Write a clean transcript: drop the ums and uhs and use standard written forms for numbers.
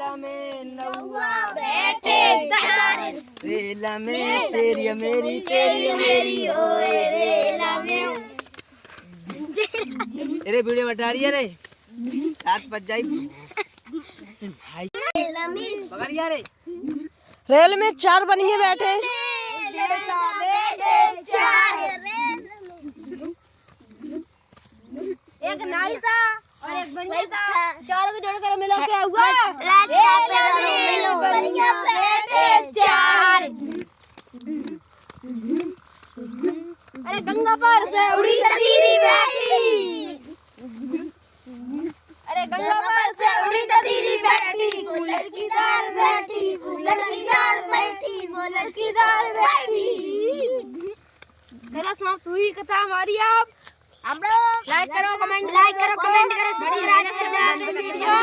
रेला में नौआ बैठे तारे रेला में तेरी मेरी तेरी मेरी होए रेला में। अरे वीडियो बता रही है रे 7 बज जाई भाई रेला में पकड़ यार रेल में 4 बनिए बैठे लड़का बैठे चार एक नाई था और एक बढ़िया था, चारों को जोड़कर मिला के हुआ बढ़िया बैठे चार। अरे गंगा पार से उड़ी ततीरी बैठी अरे गंगा पार से उड़ी ततीरी बैठी वो लड़की दार बैठी वो लड़की दार बैठी वो लड़की दार बैठी। मेरा समाप्त हुई कथा हमारी। आप हम लोग लाइक करो कमेंट करो सब्सक्राइब करो वीडियो